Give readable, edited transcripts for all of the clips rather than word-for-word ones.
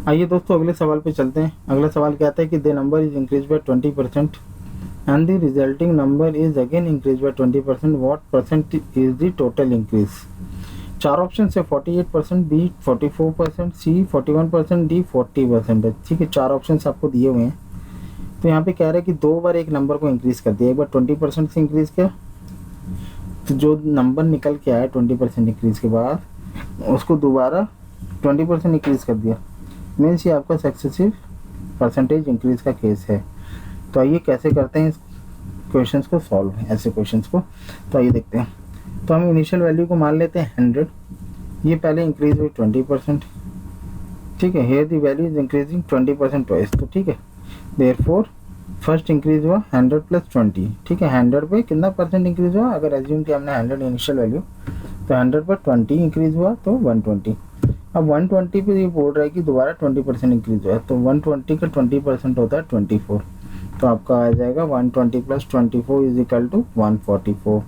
आइए दोस्तों अगले सवाल पे चलते हैं। अगला सवाल कहता है कि the number is increase by 20% and the resulting number is again increase by 20%, what percent is the total increase. चार ऑप्शन है, 48%, बी 44%, सी 41%, डी 40% है। ठीक है, चार ऑप्शन आपको दिए हुए हैं। तो यहाँ पे कह रहा है कि दो बार एक नंबर को इंक्रीज कर दिया। एक बार 20% से इंक्रीज किया, तो जो नंबर निकल के आया 20% इंक्रीज के बाद उसको दोबारा 20% इंक्रीज कर दिया। मीन्स ये आपका सक्सेसिव परसेंटेज इंक्रीज का केस है। तो आइए कैसे करते हैं इस क्वेश्चंस को सॉल्व, ऐसे क्वेश्चंस को। तो आइए देखते हैं। तो हम इनिशियल वैल्यू को मान लेते हैं 100। ये पहले इंक्रीज हुई 20%। ठीक है, here the value is increasing 20% twice. तो ठीक है, देयरफॉर फर्स्ट इंक्रीज हुआ 100 प्लस 20। ठीक है, 100 पे कितना परसेंट इंक्रीज हुआ, अगर एज्यूम किया हमने 100 इनिशियल वैल्यू, तो 100 पर 20 इंक्रीज हुआ तो 120। अब 120 पे ये बोल रहा है कि दोबारा 20% इंक्रीज हुआ है, तो 120 का 20% होता है 24। तो आपका आ जाएगा 120 प्लस 24 इज इक्वल टू 144।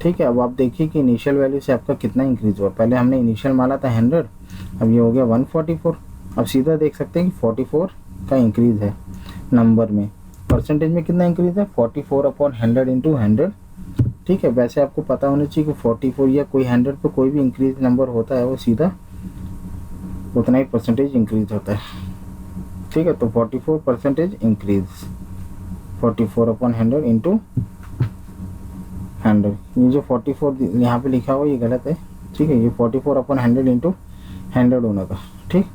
ठीक है, अब आप देखिए कि इनिशियल वैल्यू से आपका कितना इंक्रीज हुआ। पहले हमने इनिशियल माना था 100, अब ये हो गया 144। अब सीधा देख सकते हैं कि 44 का इंक्रीज है नंबर में। परसेंटेज में कितना इंक्रीज है, 44 अपॉन 100 इंटू 100। ठीक है, वैसे आपको पता होना चाहिए कि 44 या कोई 100 पे कोई भी इंक्रीज नंबर होता है वो सीधा उतना ही परसेंटेज इंक्रीज होता है। ठीक है, तो 44 परसेंटेज इंक्रीज, 44 अपॉन 100 इंटू 100। ये जो 44 यहाँ पे लिखा हुआ ये गलत है। ठीक है, ये 44 अपॉन 100 इंटू 100 होना था। ठीक,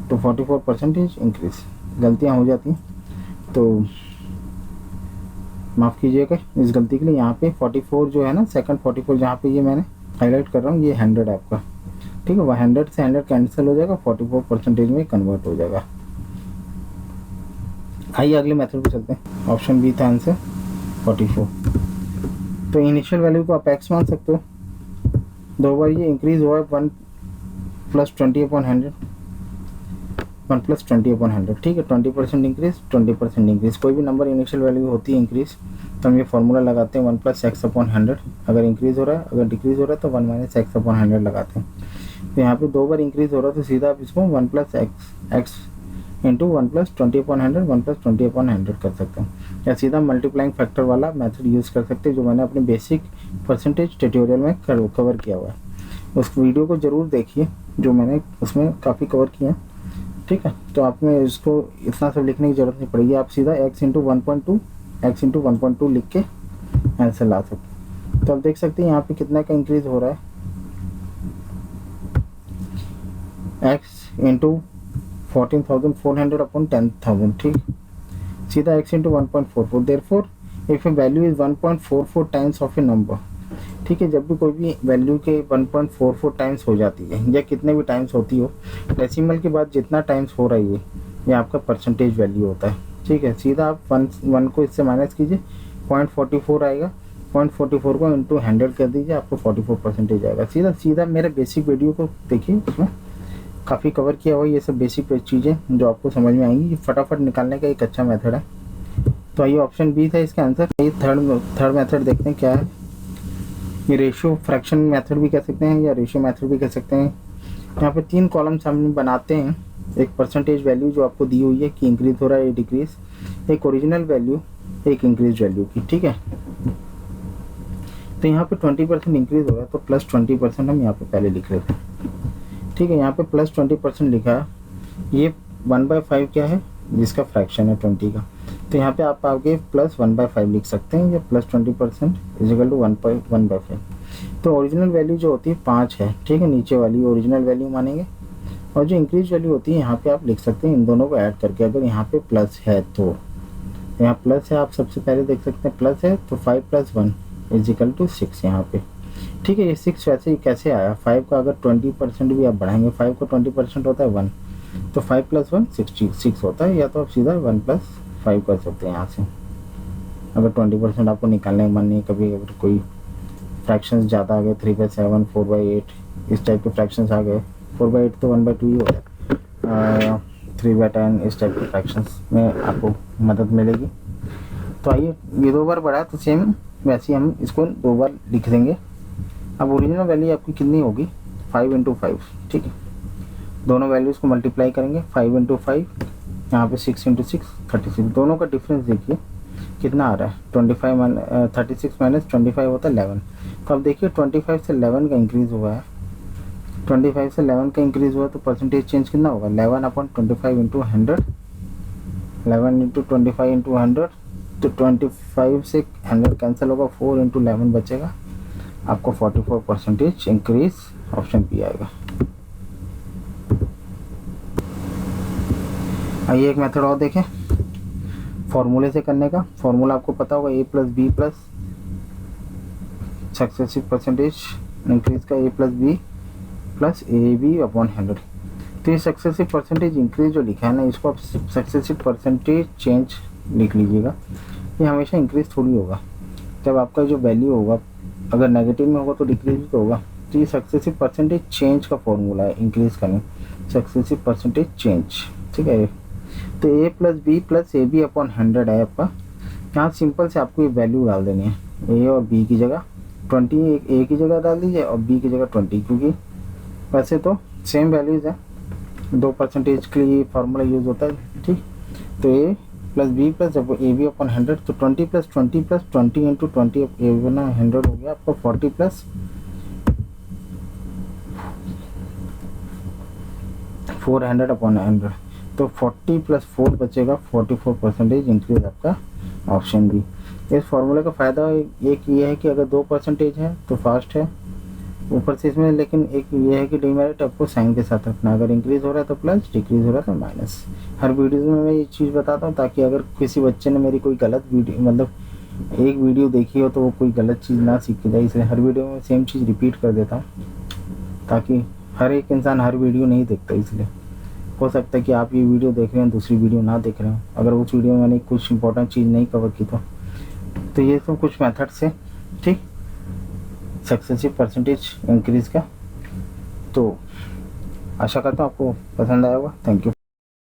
तो 44 परसेंटेज इंक्रीज। गलतियाँ हो जाती हैं तो माफ़ कीजिएगा इस गलती के लिए। यहाँ पे 44 जो है ना, सेकंड 44 जहाँ पे ये मैंने हाईलाइट कर रहा हूँ, ये 100 है आपका। ठीक है, वह 100 से 100 कैंसिल हो जाएगा, 44 परसेंटेज में कन्वर्ट हो जाएगा। आइए अगले मेथड पे चलते हैं। ऑप्शन बी था आंसर 44। तो इनिशियल वैल्यू को आप एक्स मान सकते हो। दो बार ये इंक्रीज हुआ है 1 प्लस 20 अपॉन 100, 1 प्लस 20 अपॉन 100। ठीक है, 20% इंक्रीज, 20% इंक्रीज। कोई भी नंबर इनिशियल वैल्यू होती है इंक्रीज, तो हम ये फॉर्मूला लगाते हैं 1 प्लस एक्स अपॉन 100। अगर इंक्रीज हो रहा है, अगर डिक्रीज हो रहा है तो 1 माइनस एक्स अपॉन 100 लगाते हैं। तो यहाँ पे दो बार इंक्रीज हो रहा है तो सीधा आप इसको 1 plus x into 1 plus 20 upon 100, 1 plus 20 upon 100 कर सकते हैं, या सीधा मल्टीप्लाइंग फैक्टर वाला मेथड यूज़ कर सकते हैं जो मैंने अपने बेसिक परसेंटेज ट्यूटोरियल में कवर किया हुआ है। उस वीडियो को ज़रूर देखिए जो मैंने उसमें काफ़ी कवर किया है। ठीक है, तो आप में इसको इतना सब लिखने की ज़रूरत नहीं पड़ेगी, आप सीधा x इंटू 1.2 एक्स इंटू 1.2 लिख के आंसर ला सकते हैं। तो आप देख सकते हैं यहाँ पे कितना का इंक्रीज हो रहा है, x इंटू 14,400 अपॉन 10,000। ठीक, सीधा x into 1.44। Therefore if A value is 1.44 times of A number. ठीक है, जब भी कोई भी वैल्यू के 1.44 टाइम्स हो जाती है या कितने भी टाइम्स होती हो, डेसिमल के बाद जितना टाइम्स हो रही है ये आपका परसेंटेज वैल्यू होता है। ठीक है, सीधा आप 1 को इससे माइनस कीजिए, 0.44 आएगा, 0.44 को इंटू 100 कर दीजिए, आपको 44 परसेंटेज आएगा। सीधा सीधा मेरे बेसिक वीडियो को देखिए, उसमें काफ़ी कवर किया हुआ ये सब बेसिक चीज़ें जो आपको समझ में आएंगी। ये फटाफट निकालने का एक अच्छा मेथड है। तो ये ऑप्शन बी था इसका आंसर। ये थर्ड मेथड देखते हैं क्या है। ये रेशियो फ्रैक्शन मेथड भी कह सकते हैं या रेशियो मेथड भी कह सकते हैं। यहाँ पे 3 कॉलम्स हम बनाते हैं, एक परसेंटेज वैल्यू जो आपको दी हुई है कि इंक्रीज हो रहा है या डिक्रीज, एक ओरिजिनल वैल्यू, एक इंक्रीज वैल्यू की। ठीक है, तो यहाँ पे 20% इंक्रीज हो रहा है तो प्लस 20% हम यहाँ पे पहले लिख लेते हैं। ठीक है, यहाँ पे प्लस 20% लिखा है। ये 1/5 क्या है, जिसका फ्रैक्शन है 20 का, तो यहाँ पे आप आगे प्लस 1/5 लिख सकते हैं, या प्लस 20% इजिकल टू 1/5। तो ओरिजिनल वैल्यू जो होती है 5 है। ठीक है, नीचे वाली ओरिजिनल वैल्यू मानेंगे, और जो इंक्रीज वैल्यू होती है यहाँ पे आप लिख सकते हैं इन दोनों को ऐड करके। अगर यहाँ पे प्लस है तो यहाँ प्लस है, आप सबसे पहले देख सकते हैं प्लस है, तो 5 + 1 इजिकल टू 6 यहाँ पे। ठीक है, ये 6 वैसे ही कैसे आया, 5 का अगर 20% भी आप बढ़ाएंगे, 5 का 20% होता है 1, तो 5 + 1 6 होता है, या तो आप सीधा 1 + 5 कर सकते हैं यहाँ से। अगर 20% आपको निकालने का मन नहीं, कभी अगर कोई फ्रैक्शंस ज़्यादा आ गए, 3/7, 4/8 इस टाइप के फ्रैक्शंस आ गए, 4/8 तो 1/2 ही होता है, 3/10 इस टाइप के फ्रैक्शंस में आपको मदद मिलेगी। तो आइए, ये 2 बार बढ़ा तो सेम वैसे ही हम इसको 2 बार लिख देंगे। अब ओरिजिनल वैल्यू आपकी कितनी होगी, 5 × 5। ठीक है, दोनों वैल्यूज़ को मल्टीप्लाई करेंगे, 5 इंटू 5, यहाँ पे 6 इंटू 6 36। दोनों का डिफरेंस देखिए कितना आ रहा है, 36 माइनस 25 होता है 11। तो अब देखिए 25 से 11 का इंक्रीज़ हुआ है, 25 से 11 का इंक्रीज़ हुआ तो परसेंटेज चेंज कितना होगा, 11 अपॉन 25 इंटू 100, 11 इंटू 25 इंटू 100, तो 25 से 100 कैंसिल होगा, 4 इंटू 11 बचेगा, आपको 44% इंक्रीज ऑप्शन बी आएगा। आइए एक मेथड और देखें फॉर्मूले से करने का। फॉर्मूला आपको पता होगा, A plus B plus successive percentage increase का, A plus B plus A B upon 100। तो ये सक्सेसिव परसेंटेज इंक्रीज जो लिखा है ना, इसको आप सक्सेसिव परसेंटेज चेंज लिख लीजिएगा। ये हमेशा इंक्रीज थोड़ी होगा, जब आपका जो वैल्यू होगा अगर नेगेटिव में होगा तो डिक्रीज भी तो होगा। तो ये सक्सेसिव परसेंटेज चेंज का फॉर्मूला है इंक्रीज करने, सक्सेसिव परसेंटेज चेंज, ठीक है। तो A plus B plus A B upon 100 है आपका। यहाँ सिंपल से आपको ये वैल्यू डाल देनी है, ए और बी की जगह 20 ए की जगह डाल दीजिए और बी की जगह 20, क्योंकि वैसे तो सेम वैल्यूज़ है, 2% के लिए फार्मूला यूज़ होता है, ठीक। तो A plus B plus A B upon 100, तो 20 प्लस 20 प्लस 20 इंटू 20 ए बना 100 हो गया आपको 40 प्लस 400 अपॉन 100, तो 40 प्लस 4 बचेगा, 44% इंक्रीज आपका ऑप्शन बी। इस फार्मूले का फ़ायदा एक ये है कि अगर 2% है तो फास्ट है ऊपर से इसमें, लेकिन एक ये है कि डिमेरिट आपको साइन के साथ रखना, अगर इंक्रीज़ हो रहा है तो प्लस, डिक्रीज़ हो रहा है तो माइनस। हर वीडियो में मैं ये चीज़ बताता हूँ ताकि अगर किसी बच्चे ने मेरी कोई गलत वीडियो मतलब एक वीडियो देखी हो तो वो कोई गलत चीज़ ना सीख के जाए, इसलिए हर वीडियो में सेम चीज़ रिपीट कर देता हूँ, ताकि हर एक इंसान हर वीडियो नहीं देखता। इसलिए हो सकता है कि आप ये वीडियो देख रहे हैं दूसरी वीडियो ना देख रहे हो, अगर उस वीडियो में मैंने कुछ इंपॉर्टेंट चीज़ नहीं कवर की तो ये तो कुछ मेथड्स है, ठीक, सक्सेसिव परसेंटेज इंक्रीज का। तो आशा करता हूँ आपको पसंद आया होगा। Thank you.